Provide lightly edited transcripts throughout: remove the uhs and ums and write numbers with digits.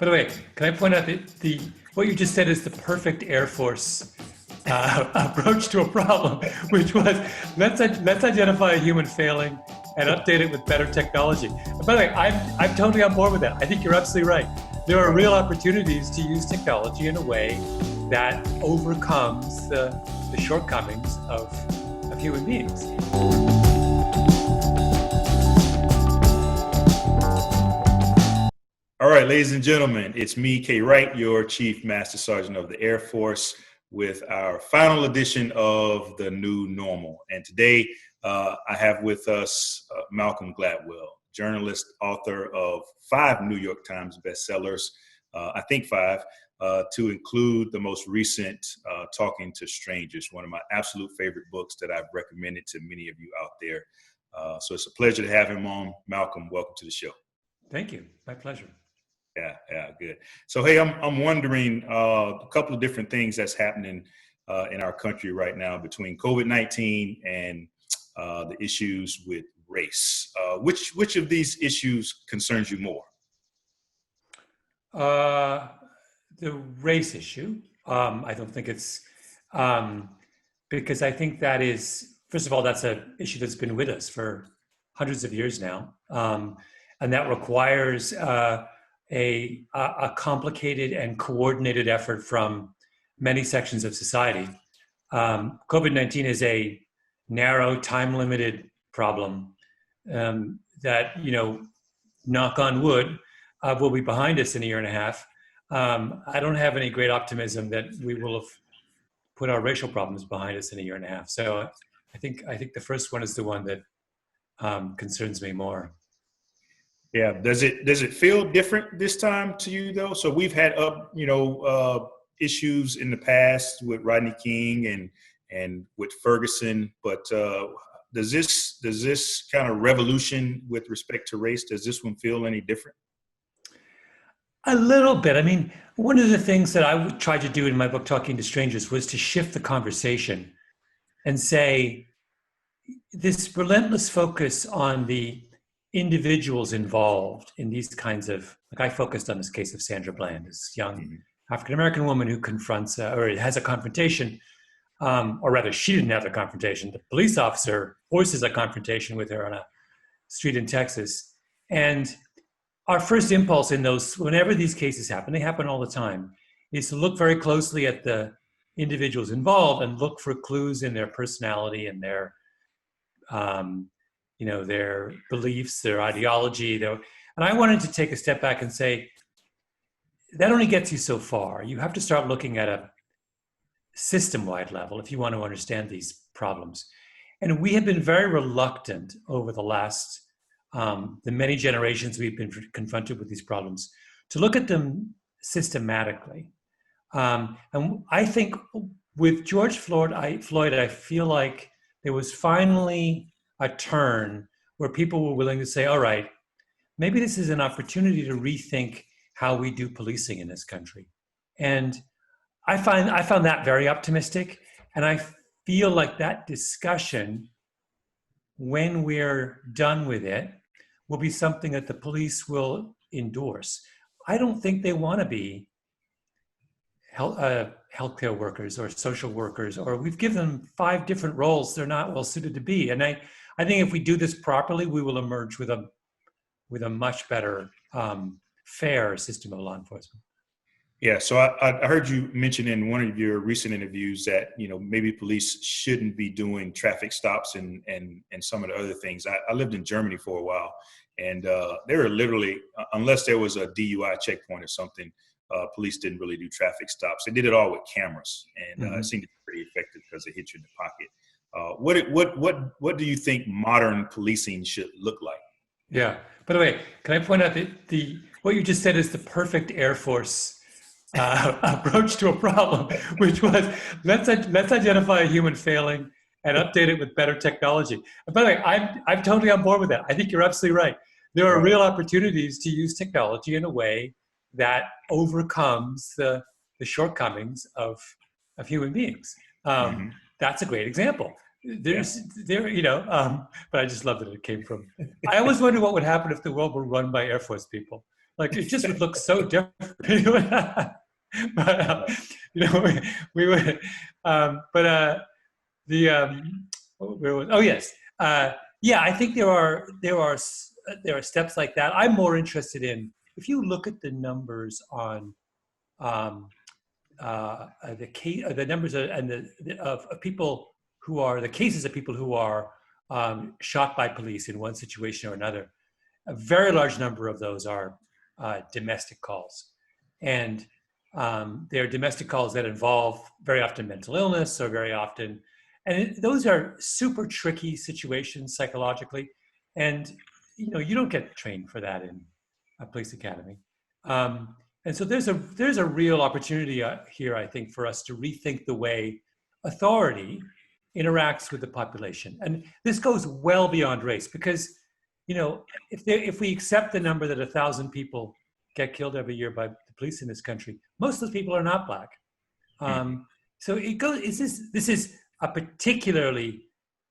By the way, can I point out that what you just said is the perfect Air Force approach to a problem, which was let's identify a human failing and update it with better technology. And by the way, I'm totally on board with that. I think you're absolutely right. There are real opportunities to use technology in a way that overcomes the shortcomings of human beings. All right, ladies and gentlemen, it's me, K. Wright, your Chief Master Sergeant of the Air Force, with our final edition of The New Normal. And today I have with us Malcolm Gladwell, journalist, author of 5 New York Times bestsellers, I think 5, to include the most recent, Talking to Strangers, one of my absolute favorite books that I've recommended to many of you out there. So it's a pleasure to have him on. Malcolm, welcome to the show. Thank you. My pleasure. Yeah, good. So, hey, I'm wondering a couple of different things that's happening in our country right now between COVID-19 and the issues with race. Which of these issues concerns you more? The race issue. I don't think it's because I think that is, first of all, that's an issue that's been with us for hundreds of years now, and that requires a complicated and coordinated effort from many sections of society. COVID-19 is a narrow, time-limited problem that, knock on wood, will be behind us in a year and a half. I don't have any great optimism that we will have put our racial problems behind us in a year and a half. So I think the first one is the one that concerns me more. Yeah. Does it feel different this time to you though? So we've had issues in the past with Rodney King and with Ferguson, but does this kind of revolution with respect to race, does this one feel any different? A little bit. I mean, one of the things that I tried to do in my book, Talking to Strangers, was to shift the conversation and say this relentless focus on the individuals involved in these kinds of, like I focused on this case of Sandra Bland, this young African-American woman who confronts or has a confrontation, or rather she didn't have the confrontation. The police officer forces a confrontation with her on a street in Texas. And our first impulse in those, whenever these cases happen, they happen all the time, is to look very closely at the individuals involved and look for clues in their personality and their their beliefs, their ideology. And I wanted to take a step back and say, that only gets you so far. You have to start looking at a system-wide level if you want to understand these problems. And we have been very reluctant over the last, the many generations we've been confronted with these problems, to look at them systematically. And I think with George Floyd, I feel like there was finally a turn where people were willing to say, all right, maybe this is an opportunity to rethink how we do policing in this country. And I found that very optimistic. And I feel like that discussion, when we're done with it, will be something that the police will endorse. I don't think they want to be healthcare workers or social workers, or we've given them 5 different roles they're not well suited to be. And I think if we do this properly, we will emerge with a much better, fair system of law enforcement. Yeah. So I heard you mention in one of your recent interviews that, maybe police shouldn't be doing traffic stops and some of the other things. I lived in Germany for a while, and they were literally, unless there was a DUI checkpoint or something, police didn't really do traffic stops. They did it all with cameras, and it seemed to be pretty effective because they hit you in the pocket. What do you think modern policing should look like? Yeah. By the way, can I point out that what you just said is the perfect Air Force approach to a problem, which was let's identify a human failing and update it with better technology. And by the way, I'm totally on board with that. I think you're absolutely right. There are real opportunities to use technology in a way that overcomes the shortcomings of human beings. That's a great example. But I just love that it came from. I always wonder what would happen if the world were run by Air Force people. Like it just would look so different. But we would. The where was? Oh yes, yeah. I think there are steps like that. I'm more interested in if you look at the numbers on the numbers of people who are the cases of people who are shot by police in one situation or another. A very large number of those are domestic calls, and they're domestic calls that involve very often mental illness or very often, and those are super tricky situations psychologically, and you don't get trained for that in a police academy. And so there's a real opportunity here, I think, for us to rethink the way authority interacts with the population. And this goes well beyond race because, if we accept the number that 1,000 people get killed every year by the police in this country, most of those people are not Black. So it goes. This is a particularly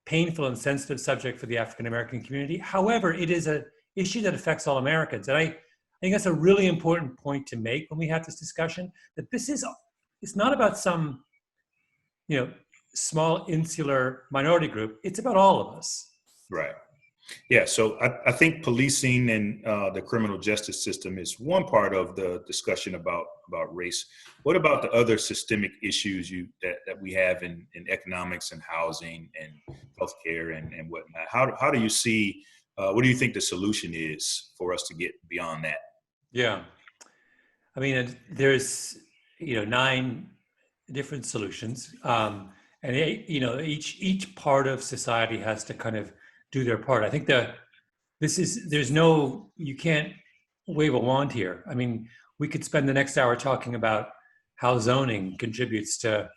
painful and sensitive subject for the African American community. However, it is an issue that affects all Americans, and I think that's a really important point to make when we have this discussion. That it's not about some, small insular minority group. It's about all of us. Right. Yeah. So I think policing and the criminal justice system is one part of the discussion about race. What about the other systemic issues that we have in economics and housing and healthcare and whatnot? How do you see? What do you think the solution is for us to get beyond that? Yeah, I mean, there's 9 different solutions, and each part of society has to kind of do their part. I think you can't wave a wand here. I mean, we could spend the next hour talking about how zoning contributes to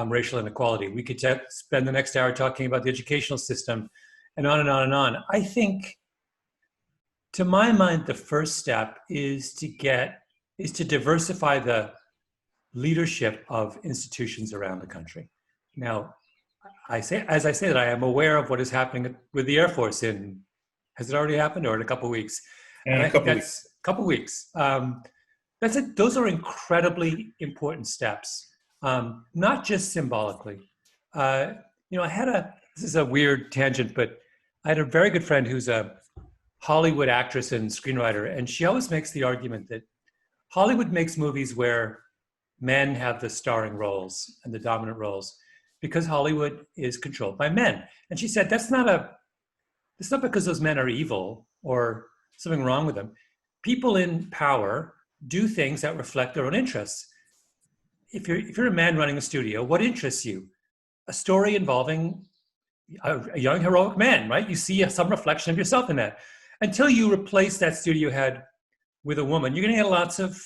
racial inequality. We could spend the next hour talking about the educational system, and on and on and on. I think, to my mind, the first step is to diversify the leadership of institutions around the country. Now, as I say that, I am aware of what is happening with the Air Force has it already happened or in a couple of weeks? And a couple weeks. Those are incredibly important steps, not just symbolically. This is a weird tangent, but I had a very good friend who's a Hollywood actress and screenwriter, and she always makes the argument that Hollywood makes movies where men have the starring roles and the dominant roles because Hollywood is controlled by men. And she said it's not because those men are evil or something wrong with them. People in power do things that reflect their own interests. If you're a man running a studio, what interests you? A story involving a young heroic man, right? You see some reflection of yourself in that. Until you replace that studio head with a woman, you're going to get lots of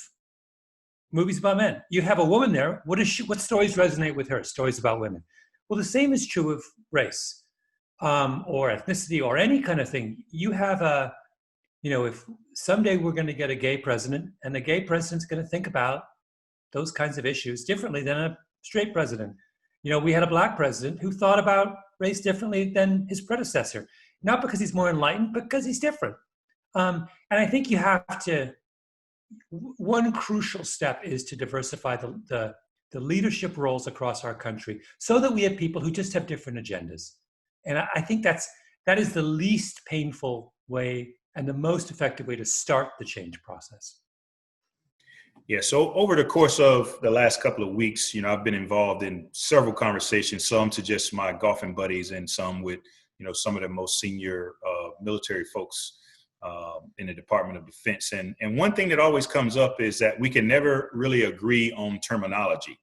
movies about men. You have a woman there. What stories resonate with her? Stories about women. Well, the same is true of race or ethnicity or any kind of thing. You have if someday we're going to get a gay president, and the gay president's going to think about those kinds of issues differently than a straight president. We had a Black president who thought about race differently than his predecessor. Not because he's more enlightened, but because he's different. And I think one crucial step is to diversify the leadership roles across our country so that we have people who just have different agendas. And I think that is the least painful way and the most effective way to start the change process. Yeah, so over the course of the last couple of weeks, I've been involved in several conversations, some to just my golfing buddies and some with some of the most senior military folks in the Department of Defense. And one thing that always comes up is that we can never really agree on terminology.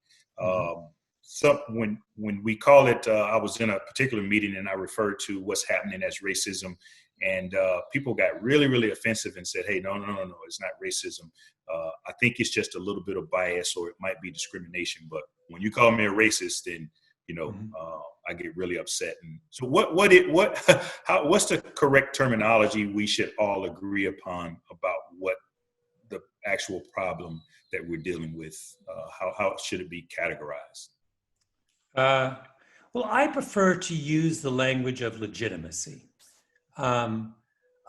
So when we call it, I was in a particular meeting and I referred to what's happening as racism. And people got really, really offensive and said, hey, no, it's not racism. I think it's just a little bit of bias or it might be discrimination. But when you call me a racist, then I get really upset. And so what's the correct terminology we should all agree upon about what the actual problem that we're dealing with? How should it be categorized? Well, I prefer to use the language of legitimacy. A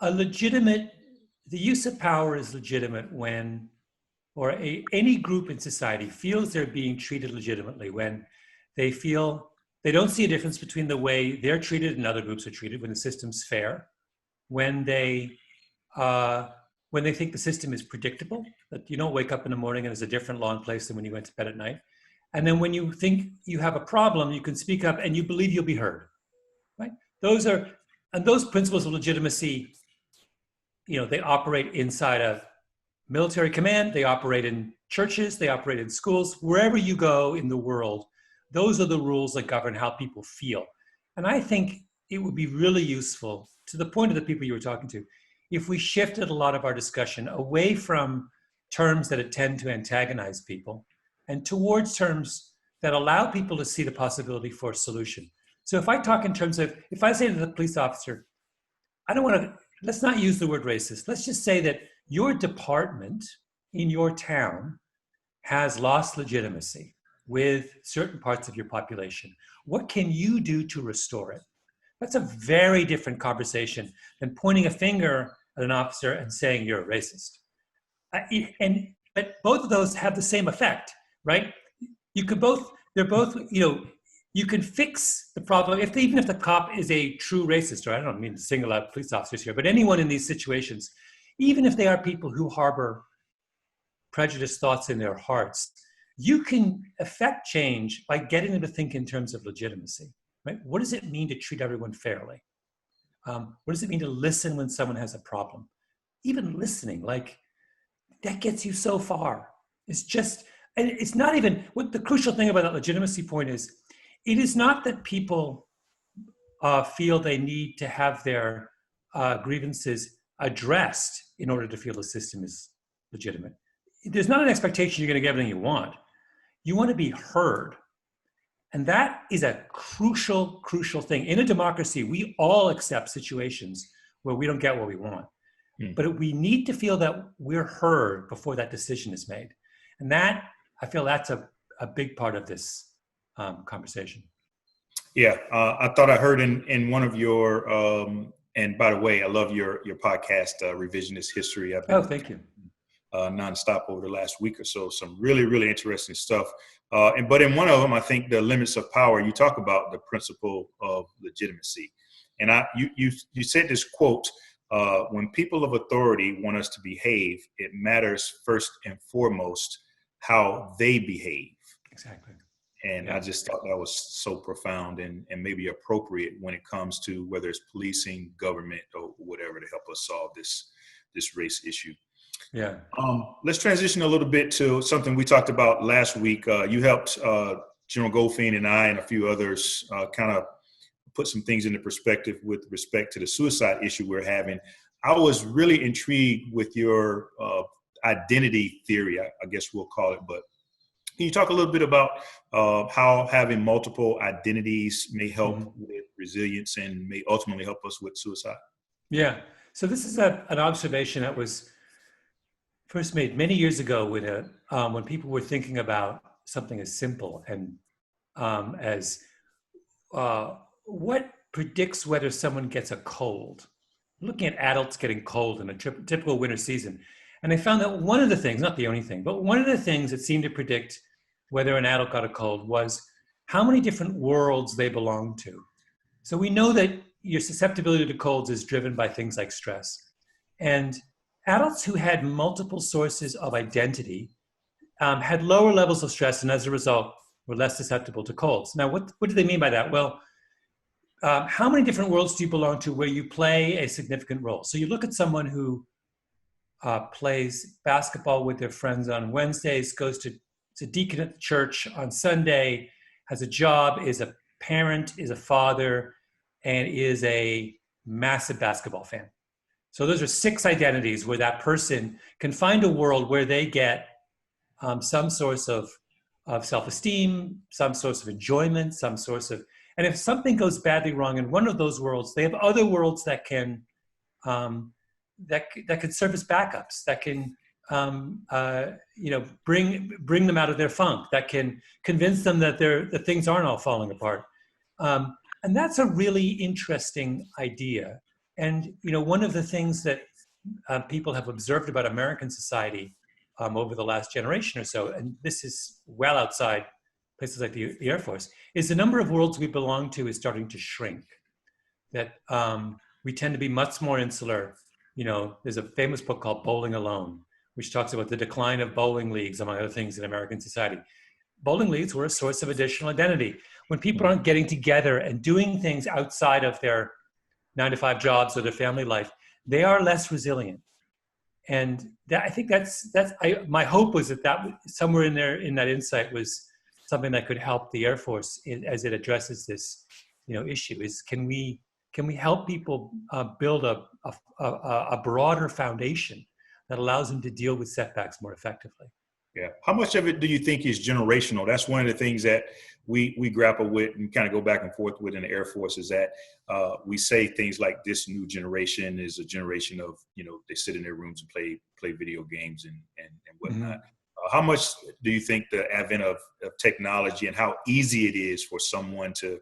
legitimate the use of power is legitimate when, any group in society feels they're being treated legitimately, when they feel they don't see a difference between the way they're treated and other groups are treated, when the system's fair, when they uh, when they think the system is predictable, that you don't wake up in the morning and there's a different law in place than when you went to bed at night. And then when you think you have a problem, you can speak up and you believe you'll be heard, right? Those are, and those principles of legitimacy, they operate inside of military command, they operate in churches, they operate in schools, wherever you go in the world, those are the rules that govern how people feel. And I think it would be really useful, to the point of the people you were talking to, if we shifted a lot of our discussion away from terms that tend to antagonize people and towards terms that allow people to see the possibility for a solution. So if I talk in terms of, if I say to the police officer, I don't want to, let's not use the word racist. Let's just say that your department in your town has lost legitimacy with certain parts of your population. What can you do to restore it? That's a very different conversation than pointing a finger at an officer and saying you're a racist. But both of those have the same effect, right? You could both, they're both, you can fix the problem even if the cop is a true racist, or I don't mean to single out police officers here, but anyone in these situations, even if they are people who harbor prejudiced thoughts in their hearts, you can affect change by getting them to think in terms of legitimacy, right? What does it mean to treat everyone fairly? What does it mean to listen when someone has a problem? Even listening, like, that gets you so far. It's just, and it's not even, what the crucial thing about that legitimacy point is, it is not that people feel they need to have their grievances addressed in order to feel the system is legitimate. There's not an expectation you're going to get everything you want. You want to be heard. And that is a crucial, crucial thing. In a democracy, we all accept situations where we don't get what we want. But we need to feel that we're heard before that decision is made. And that, I feel that's a big part of this conversation. Yeah, I thought I heard in one of your, and by the way, I love your podcast, Revisionist History. I've been thank you. Nonstop over the last week or so. Some really, really interesting stuff. But in one of them, I think the limits of power, you talk about the principle of legitimacy. And you said this quote, when people of authority want us to behave, it matters first and foremost how they behave. Exactly. And I just thought that was so profound and maybe appropriate when it comes to whether it's policing, government, or whatever to help us solve this race issue. Yeah. Let's transition a little bit to something we talked about last week. You helped General Goldfein and I and a few others kind of put some things into perspective with respect to the suicide issue we're having. I was really intrigued with your identity theory, I guess we'll call it. But can you talk a little bit about how having multiple identities may help with resilience and may ultimately help us with suicide? Yeah. So this is an observation that was first made many years ago when people were thinking about something as simple and as what predicts whether someone gets a cold. Looking at adults getting cold in a typical winter season. And they found that one of the things, not the only thing, but one of the things that seemed to predict whether an adult got a cold was how many different worlds they belonged to. So we know that your susceptibility to colds is driven by things like stress. And adults who had multiple sources of identity had lower levels of stress and as a result were less susceptible to colds. Now, what do they mean by that? Well, how many different worlds do you belong to where you play a significant role? So you look at someone who plays basketball with their friends on Wednesdays, goes to deacon at the church on Sunday, has a job, is a parent, is a father, and is a massive basketball fan. So those are 6 identities where that person can find a world where they get some source of self-esteem, some source of enjoyment, some source of, and if something goes badly wrong in one of those worlds, they have other worlds that can that can serve as backups, that can bring them out of their funk, that can convince them that that things aren't all falling apart. And that's a really interesting idea. And one of the things that people have observed about American society over the last generation or so, and this is well outside places like the Air Force, is the number of worlds we belong to is starting to shrink. That we tend to be much more insular. You know, there's a famous book called Bowling Alone, which talks about the decline of bowling leagues, among other things, in American society. Bowling leagues were a source of additional identity. When people aren't getting together and doing things outside of their 9-to-5 jobs or their family life, they are less resilient. And I think my hope was that somewhere in there, in that insight, was something that could help the Air Force as it addresses this, issue. Is can we help people build a broader foundation that allows them to deal with setbacks more effectively? Yeah. How much of it do you think is generational? That's one of the things that we grapple with and kind of go back and forth with in the Air Force, is that we say things like this new generation is a generation of, they sit in their rooms and play video games and whatnot. How much do you think the advent of technology and how easy it is for someone to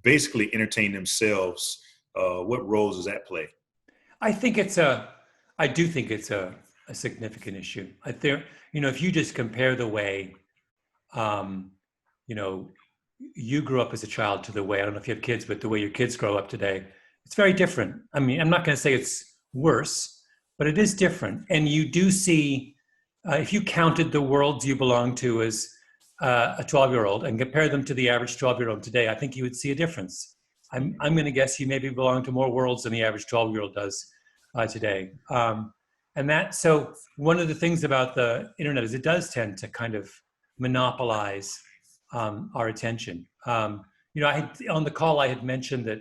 basically entertain themselves, what roles does that play? I do think it's a significant issue. If you just compare the way, you grew up as a child to the way, I don't know if you have kids, but the way your kids grow up today, it's very different. I mean, I'm not going to say it's worse, but it is different. And you do see, if you counted the worlds you belong to as a 12-year-old and compare them to the average 12-year-old today, I think you would see a difference. I'm going to guess you maybe belong to more worlds than the average 12-year-old does today. So one of the things about the internet is it does tend to kind of monopolize our attention. On the call, I had mentioned that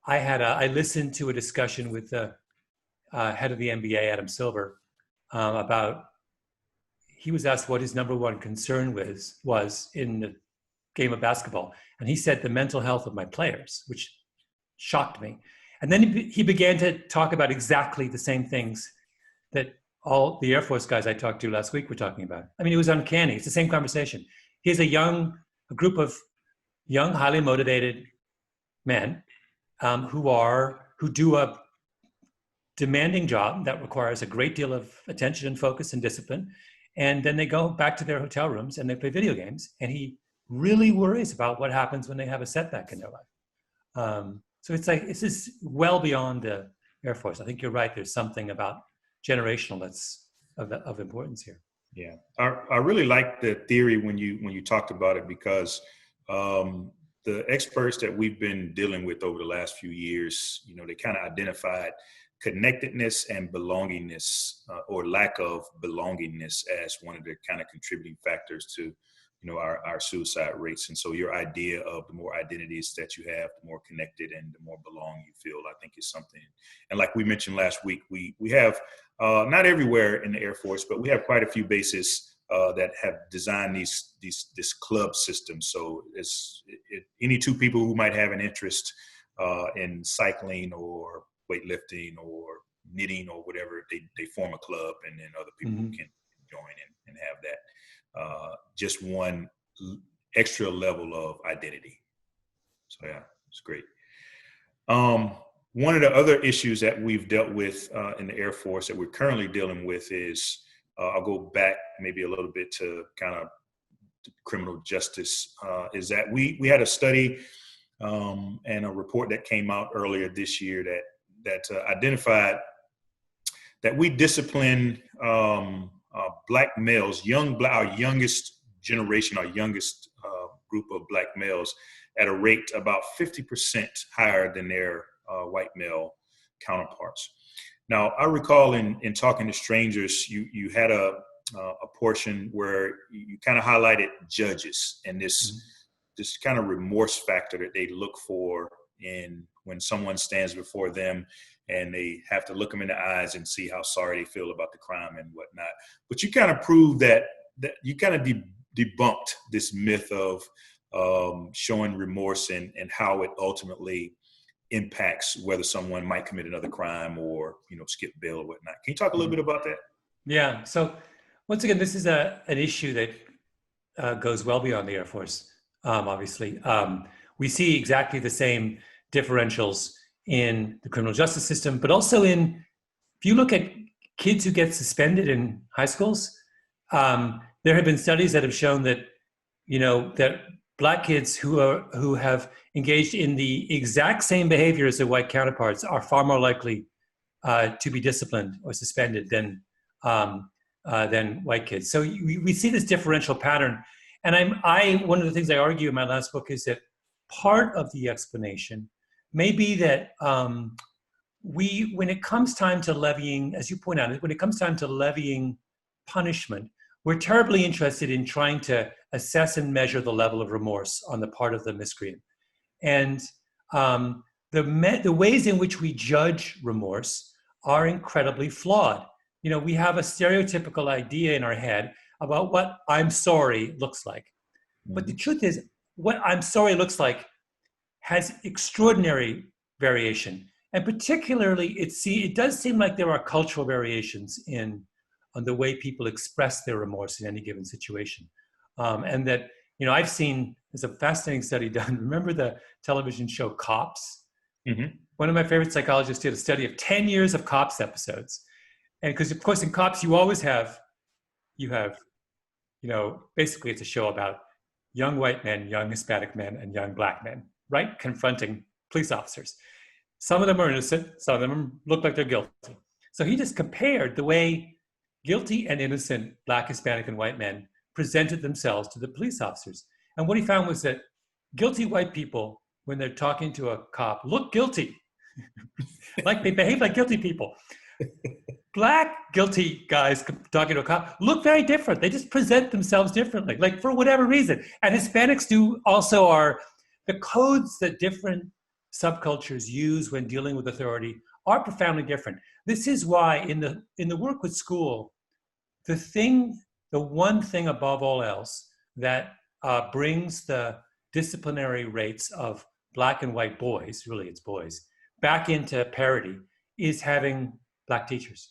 I listened to a discussion with the head of the NBA, Adam Silver, about, he was asked what his number one concern was in the game of basketball. And he said, the mental health of my players, which shocked me. And then he began to talk about exactly the same things that all the Air Force guys I talked to last week were talking about. I mean, it was uncanny. It's the same conversation. Here's a group of young, highly motivated men who do a demanding job that requires a great deal of attention and focus and discipline. And then they go back to their hotel rooms and they play video games. And he really worries about what happens when they have a setback in their life. So it's like, this is well beyond the Air Force. I think you're right. There's something about generational that's of importance here. Yeah, I really like the theory when you talked about it, because the experts that we've been dealing with over the last few years, they kind of identified connectedness and belongingness, or lack of belongingness, as one of the kind of contributing factors to our suicide rates. And so your idea of the more identities that you have, the more connected and the more belong you feel, I think is something. And like we mentioned last week, we have not everywhere in the Air Force, but we have quite a few bases that have designed this club system. So any two people who might have an interest in cycling or weightlifting or knitting or whatever, they form a club, and then other people can join and have that. Just one extra level of identity. So yeah, it's great. One of the other issues that we've dealt with in the Air Force that we're currently dealing with is, I'll go back maybe a little bit to kind of criminal justice, is that we had a study and a report that came out earlier this year that identified that we discipline Black males, our youngest generation, our youngest group of Black males, at a rate about 50% higher than their white male counterparts. Now, I recall in talking to strangers, you had a portion where you kind of highlighted judges and this kind of remorse factor that they look for when someone stands before them, and they have to look them in the eyes and see how sorry they feel about the crime and whatnot. But you kind of proved that you kind of debunked this myth of showing remorse and how it ultimately impacts whether someone might commit another crime or skip bail or whatnot. Can you talk a little bit about that? Yeah. So once again, this is an issue that goes well beyond the Air Force. Obviously, we see exactly the same differentials in the criminal justice system, but also in if you look at kids who get suspended in high schools, there have been studies that have shown that, that Black kids who have engaged in the exact same behavior as their white counterparts are far more likely to be disciplined or suspended than white kids. So we see this differential pattern. And one of the things I argue in my last book is that part of the explanation may be that when it comes time to levying, as you point out, when it comes time to levying punishment, we're terribly interested in trying to assess and measure the level of remorse on the part of the miscreant. And the ways in which we judge remorse are incredibly flawed. We have a stereotypical idea in our head about what I'm sorry looks like. Mm-hmm. But the truth is, what I'm sorry looks like has extraordinary variation. And particularly, it does seem like there are cultural variations on the way people express their remorse in any given situation. And that, I've seen, there's a fascinating study done. Remember the television show Cops? Mm-hmm. One of my favorite psychologists did a study of 10 years of Cops episodes. And because, of course, in Cops, you have, basically it's a show about young white men, young Hispanic men, and young Black men, right? Confronting police officers. Some of them are innocent. Some of them look like they're guilty. So he just compared the way guilty and innocent Black, Hispanic, and white men presented themselves to the police officers. And what he found was that guilty white people, when they're talking to a cop, look guilty. Like they behave like guilty people. Black guilty guys talking to a cop look very different. They just present themselves differently, like for whatever reason. And Hispanics are the codes that different subcultures use when dealing with authority are profoundly different. This is why in the work with school, the one thing above all else that brings the disciplinary rates of Black and white boys, really it's boys, back into parity is having Black teachers.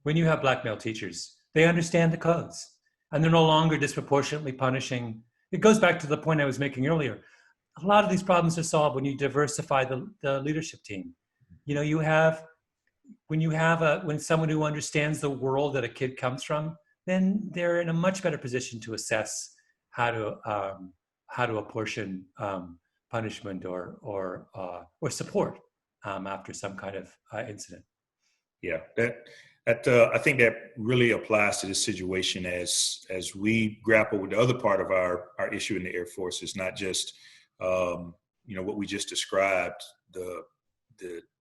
When you have Black male teachers, they understand the codes and they're no longer disproportionately punishing. It goes back to the point I was making earlier. A lot of these problems are solved when you diversify the leadership team. When someone who understands the world that a kid comes from, then they're in a much better position to assess how to apportion punishment or support after some kind of incident. Yeah, I think that really applies to this situation as we grapple with the other part of our issue in the Air Force. It's not just what we just described, the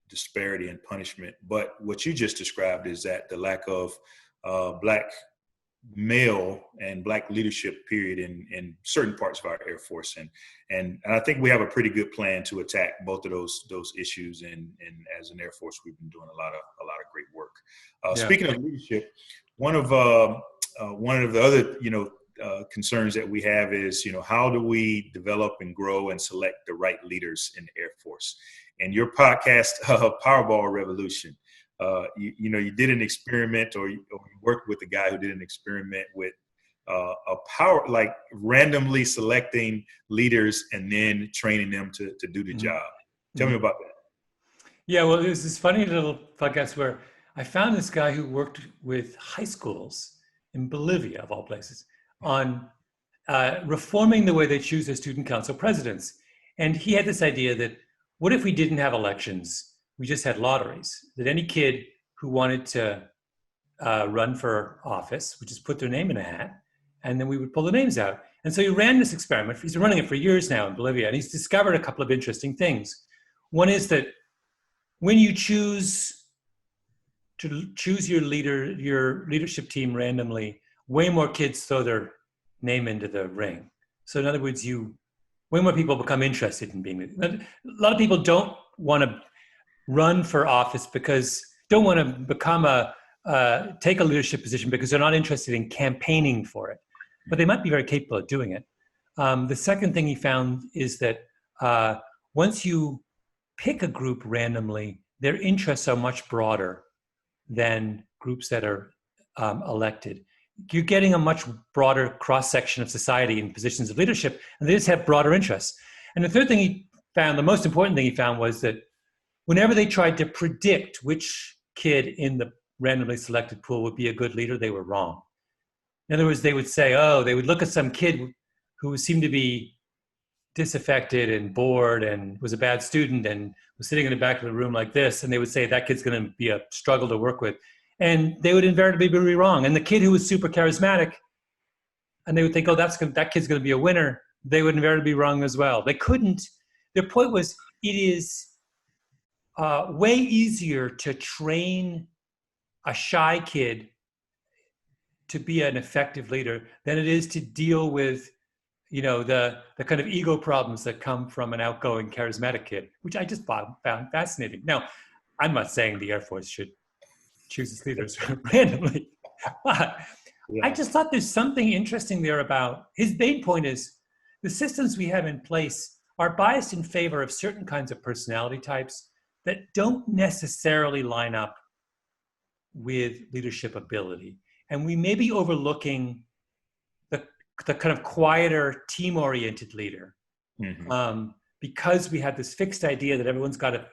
disparity in punishment, but what you just described is that the lack of Black male and Black leadership period in certain parts of our Air Force, and I think we have a pretty good plan to attack both of those issues. And as an Air Force, we've been doing a lot of great work. Speaking of leadership, one of the other concerns that we have is how do we develop and grow and select the right leaders in the Air Force? And your podcast, Powerball Revolution. You did an experiment, or you worked with a guy who did an experiment with randomly selecting leaders and then training them to do the job. Tell me about that. Yeah, well, it was this funny little podcast where I found this guy who worked with high schools in Bolivia, of all places, on reforming the way they choose their student council presidents. And he had this idea that what if we didn't have elections? We just had lotteries, that any kid who wanted to run for office would just put their name in a hat, and then we would pull the names out. And so he ran this experiment. He's been running it for years now in Bolivia, and he's discovered a couple of interesting things. One is that when you choose your leadership team randomly, way more kids throw their name into the ring. So in other words, way more people become interested in being. A lot of people don't want to run for office don't want to become take a leadership position because they're not interested in campaigning for it, but they might be very capable of doing it. The second thing he found is that once you pick a group randomly, their interests are much broader than groups that are elected. You're getting a much broader cross-section of society in positions of leadership, and they just have broader interests. And the third thing he found, the most important thing he found, was that whenever they tried to predict which kid in the randomly selected pool would be a good leader, they were wrong. In other words, they would say, oh, they would look at some kid who seemed to be disaffected and bored and was a bad student and was sitting in the back of the room like this, and they would say that kid's going to be a struggle to work with, and they would invariably be wrong. And the kid who was super charismatic, and they would think, oh, that kid's going to be a winner, they would invariably be wrong as well. They couldn't. Their point was, it is way easier to train a shy kid to be an effective leader than it is to deal with, the kind of ego problems that come from an outgoing, charismatic kid, which I just found fascinating. Now, I'm not saying the Air Force should choose its leaders randomly, but I just thought there's something interesting there about his main point is the systems we have in place are biased in favor of certain kinds of personality types that don't necessarily line up with leadership ability. And we may be overlooking the kind of quieter, team-oriented leader, because we have this fixed idea that everyone's got to,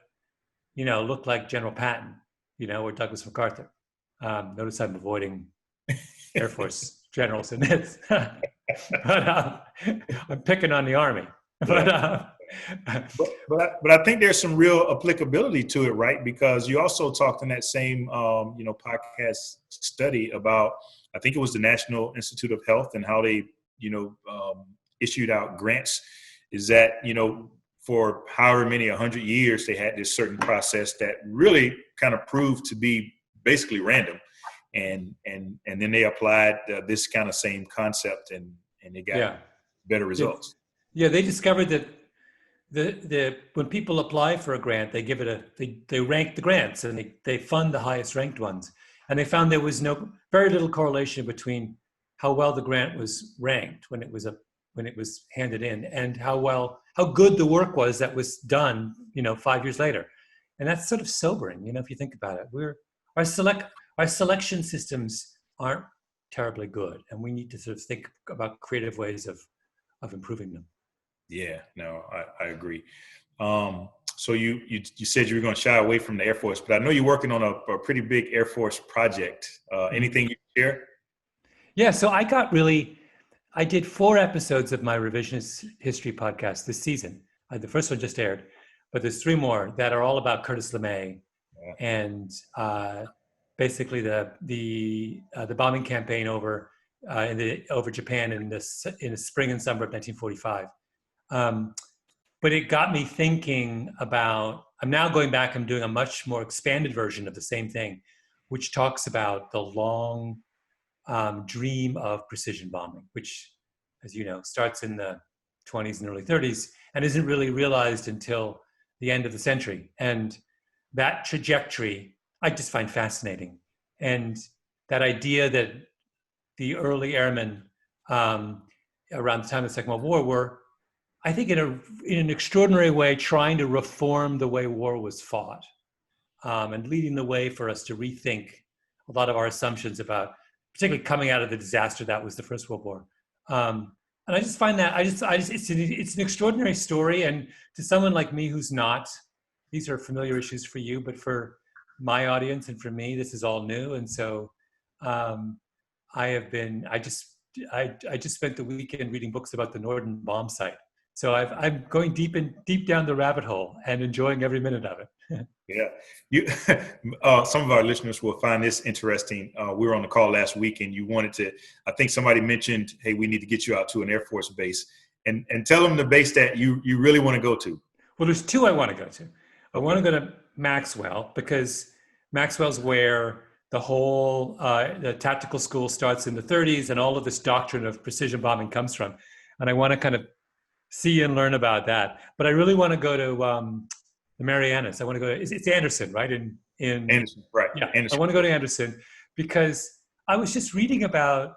look like General Patton, or Douglas MacArthur. Notice I'm avoiding Air Force generals in this, but I'm picking on the Army. But I think there's some real applicability to it, right? Because you also talked in that same, podcast study about, I think it was the National Institute of Health and how they, issued out grants. Is that, for however many 100 years, they had this certain process that really kind of proved to be basically random, and then they applied this kind of same concept, and they got better results. Yeah, they discovered that the when people apply for a grant, they give it they rank the grants, and they fund the highest ranked ones. And they found there was very little correlation between how well the grant was ranked when it was handed in, and how good the work was that was done, 5 years later. And that's sort of sobering, if you think about it. Our selection systems aren't terribly good, and we need to sort of think about creative ways of improving them. Yeah, no, I agree. So you said you were going to shy away from the Air Force, but I know you're working on a pretty big Air Force project. Anything you can share? Yeah, so I did 4 episodes of my revisionist history podcast this season. The first one just aired, but there's 3 more that are all about Curtis LeMay and basically the bombing campaign over Japan in the spring and summer of 1945. But it got me thinking about, I'm now going back, I'm doing a much more expanded version of the same thing, which talks about the long dream of precision bombing, which, as you know, starts in the 20s and early 30s and isn't really realized until the end of the century. And that trajectory, I just find fascinating. And that idea that the early airmen around the time of the Second World War were, I think, in an extraordinary way, trying to reform the way war was fought, and leading the way for us to rethink a lot of our assumptions about, particularly coming out of the disaster that was the First World War. And I just find that it's an extraordinary story. And to someone like me who's not, these are familiar issues for you, but for my audience and for me, this is all new. And so I just spent the weekend reading books about the Norden bomb site. So I'm going deep down the rabbit hole and enjoying every minute of it. Yeah, some of our listeners will find this interesting. We were on the call last week, and you wanted to. I think somebody mentioned, "Hey, we need to get you out to an Air Force base," and tell them the base that you really want to go to. Well, there's 2 I want to go to. I want to go to Maxwell, because Maxwell's where the whole the tactical school starts in the 30s, and all of this doctrine of precision bombing comes from. And I want to kind of see and learn about that. But I really want to go to the Marianas. I want to go to, it's Anderson, right? In Anderson, right. Yeah, Anderson. I want to go to Anderson because I was just reading about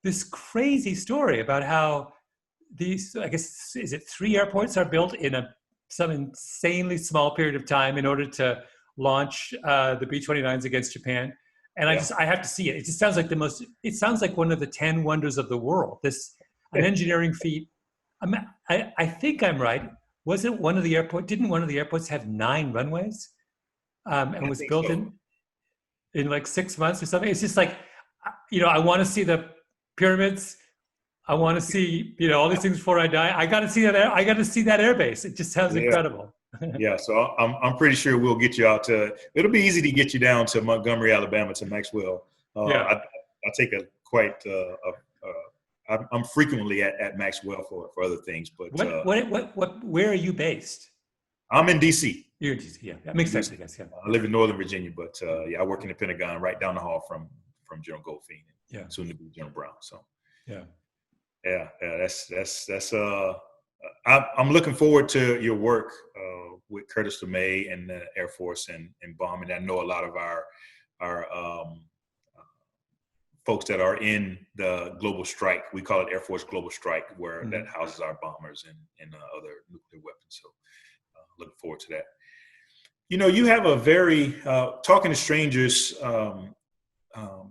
this crazy story about how these, I guess, is it 3 airports are built in some insanely small period of time in order to launch the B-29s against Japan. And I have to see it. It just sounds like it sounds like one of the 10 wonders of the world. An engineering feat. I think I'm right. Didn't one of the airports have 9 runways? And was built so. in? in like 6 months or something. It's just like, I want to see the pyramids. I want to see, all these things before I die. I got to see that. I got to see that airbase. It just sounds Yeah. incredible. Yeah. So I'm pretty sure we'll get you out to. It'll be easy to get you down to Montgomery, Alabama, to Maxwell. Yeah. I take a quite. I'm frequently at Maxwell for other things, but Where are you based? I'm in DC. You're in DC. Yeah, that makes sense. I guess. Yeah. I live in Northern Virginia, but I work in the Pentagon, right down the hall from General Goldfein. Yeah. Soon to be General Brown. So. Yeah. Yeah. That's. I'm looking forward to your work with Curtis LeMay and the Air Force and bombing. I know a lot of our folks that are in the global strike. We call it Air Force Global Strike, where that houses our bombers and other nuclear weapons. So looking forward to that. You have a very Talking to Strangers,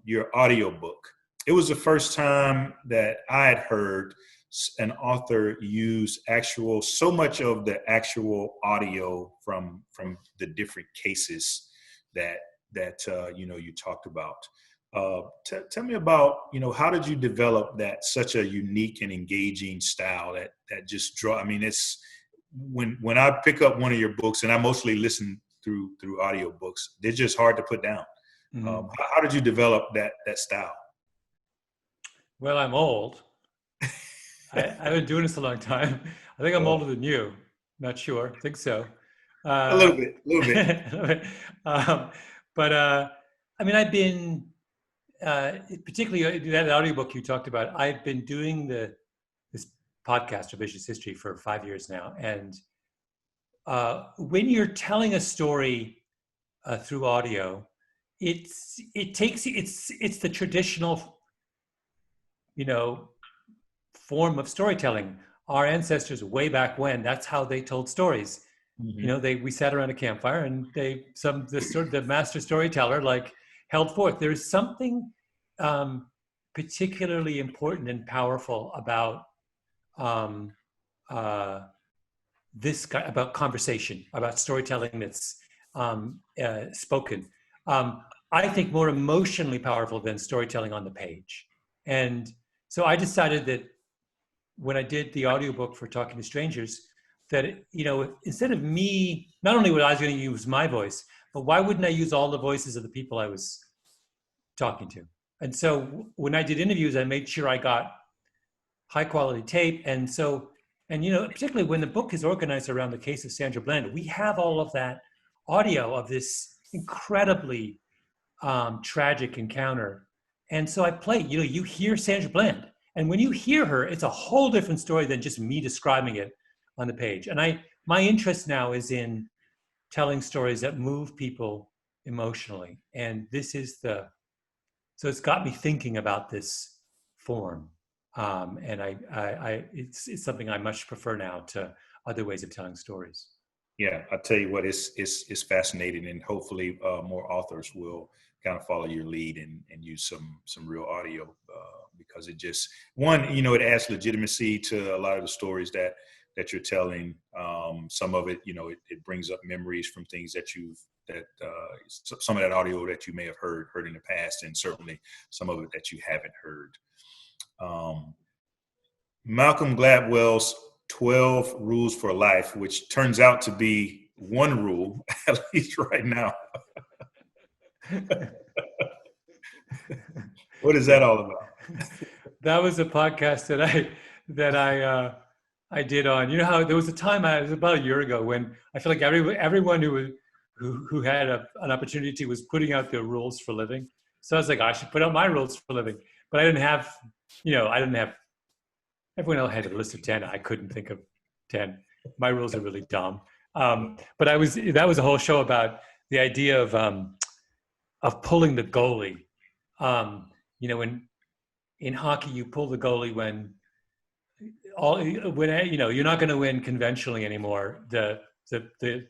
your audio book. It was the first time that I had heard an author use so much of the actual audio from the different cases that you talked about. Tell me about, how did you develop that such a unique and engaging style that just draw? I mean, it's when I pick up one of your books, and I mostly listen through audio books, they're just hard to put down. Mm-hmm. How did you develop that style? Well, I'm old. I've been doing this a long time. I think I'm older than you. Not sure. I think so. A little bit. But I mean, I've been, particularly that audiobook you talked about, I've been doing this podcast, Revisionist History, for 5 years now. And when you're telling a story through audio, it's the traditional, form of storytelling. Our ancestors way back when, that's how they told stories. Mm-hmm. We sat around a campfire and the master storyteller held forth. There's something particularly important and powerful about about conversation, about storytelling that's spoken. I think more emotionally powerful than storytelling on the page. And so I decided that when I did the audiobook for Talking to Strangers, that, instead of me, not only would I was going to use my voice, but why wouldn't I use all the voices of the people I was talking to? And so when I did interviews, I made sure I got high quality tape. And particularly when the book is organized around the case of Sandra Bland, we have all of that audio of this incredibly tragic encounter. And so I play, you hear Sandra Bland. And when you hear her, it's a whole different story than just me describing it on the page. And my interest now is in telling stories that move people emotionally. And so it's got me thinking about this form. And it's something I much prefer now to other ways of telling stories. Yeah, I tell you what, it's fascinating, and hopefully more authors will kind of follow your lead and use some real audio because it just it adds legitimacy to a lot of the stories that you're telling. Some of it, it brings up memories from things some of that audio that you may have heard in the past, and certainly some of it that you haven't heard. Malcolm Gladwell's 12 Rules for Life, which turns out to be one rule, at least right now. What is that all about? That was a podcast that I did on. How there was a time, it was about a year ago, when I feel like everyone who had an opportunity was putting out their rules for living. So I was like, I should put out my rules for living. But I didn't have, everyone else had a list of 10. I couldn't think of 10. My rules are really dumb. But that was a whole show about the idea of pulling the goalie. In hockey, you pull the goalie when you're not going to win conventionally anymore. The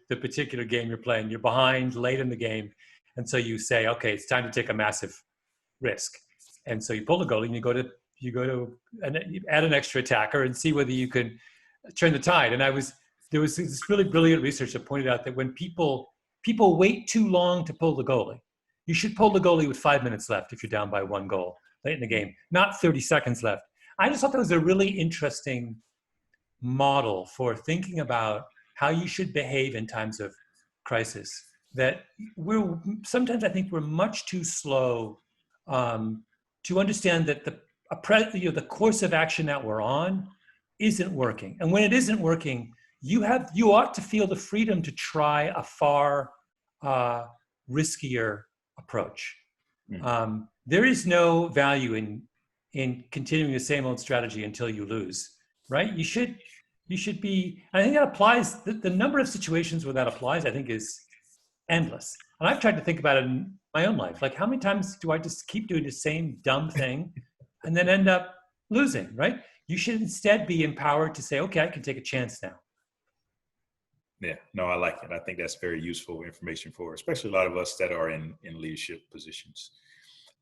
particular game you're playing, you're behind late in the game, and so you say, okay, it's time to take a massive risk. And so you pull the goalie and you go to add an extra attacker and see whether you can turn the tide. And there was this really brilliant research that pointed out that when people wait too long to pull the goalie, You should pull the goalie with 5 minutes left if you're down by 1 goal late in the game, not 30 seconds left. I just thought that was a really interesting model for thinking about how you should behave in times of crisis. That sometimes I think we're much too slow to understand that the course of action that we're on isn't working. And when it isn't working, you ought to feel the freedom to try a far riskier approach. There is no value in continuing the same old strategy until you lose, right? You should be, I think that applies, the number of situations where that applies, I think, is endless. And I've tried to think about it in my own life. Like, how many times do I just keep doing the same dumb thing and then end up losing, right? You should instead be empowered to say, okay, I can take a chance now. Yeah, no, I like it. I think that's very useful information for especially a lot of us that are in leadership positions.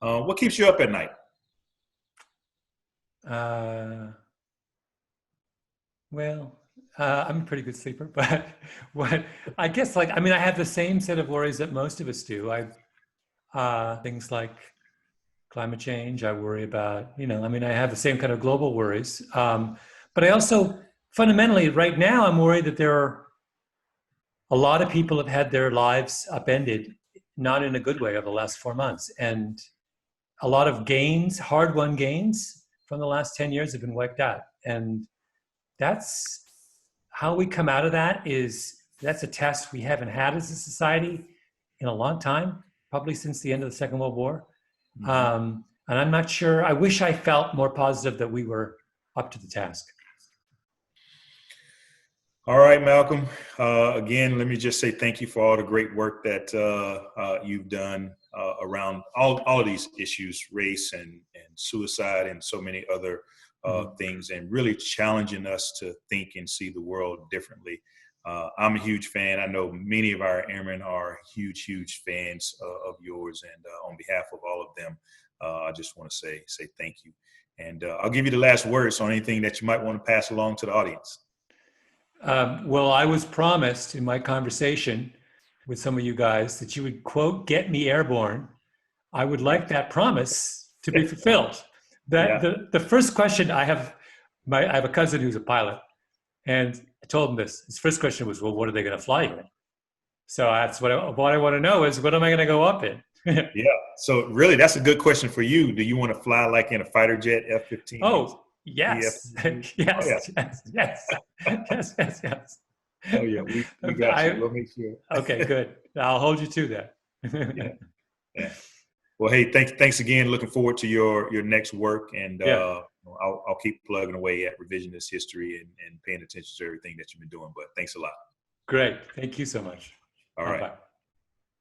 What keeps you up at night? I'm a pretty good sleeper, but I guess, I have the same set of worries that most of us do. Things like climate change, I worry about, I have the same kind of global worries. But I also, fundamentally, right now, I'm worried that there are a lot of people have had their lives upended, not in a good way, over the last 4 months. And a lot of gains, hard-won gains from the last 10 years have been wiped out. And that's how we come out of that. That's a test we haven't had as a society in a long time, probably since the end of the Second World War. And I'm not sure, I wish I felt more positive that we were up to the task. All right, Malcolm. Again, let me just say thank you for all the great work that you've done around all of these issues, race and suicide and so many other things, and really challenging us to think and see the world differently. I'm a huge fan. I know many of our airmen are huge fans of yours, and on behalf of all of them, I just want to say thank you. And I'll give you the last words on anything that you might want to pass along to the audience. Well, I was promised in my conversation with some of you guys that you would, quote, get me airborne. I would like that promise to be fulfilled. The first question I have a cousin who's a pilot, and I told him this. His first question was, well, what are they going to fly you in? So that's what I want to know is, what am I going to go up in? Yeah. So really, that's a good question for you. Do you want to fly like in a fighter jet, F-15? Oh, yes. Yes. Oh yeah, we got you. We'll make sure. Okay, good. I'll hold you to that. Yeah. Well, hey, thanks again. Looking forward to your next work, and I'll keep plugging away at revisionist history and paying attention to everything that you've been doing. But thanks a lot. Great. Thank you so much. All right. Bye.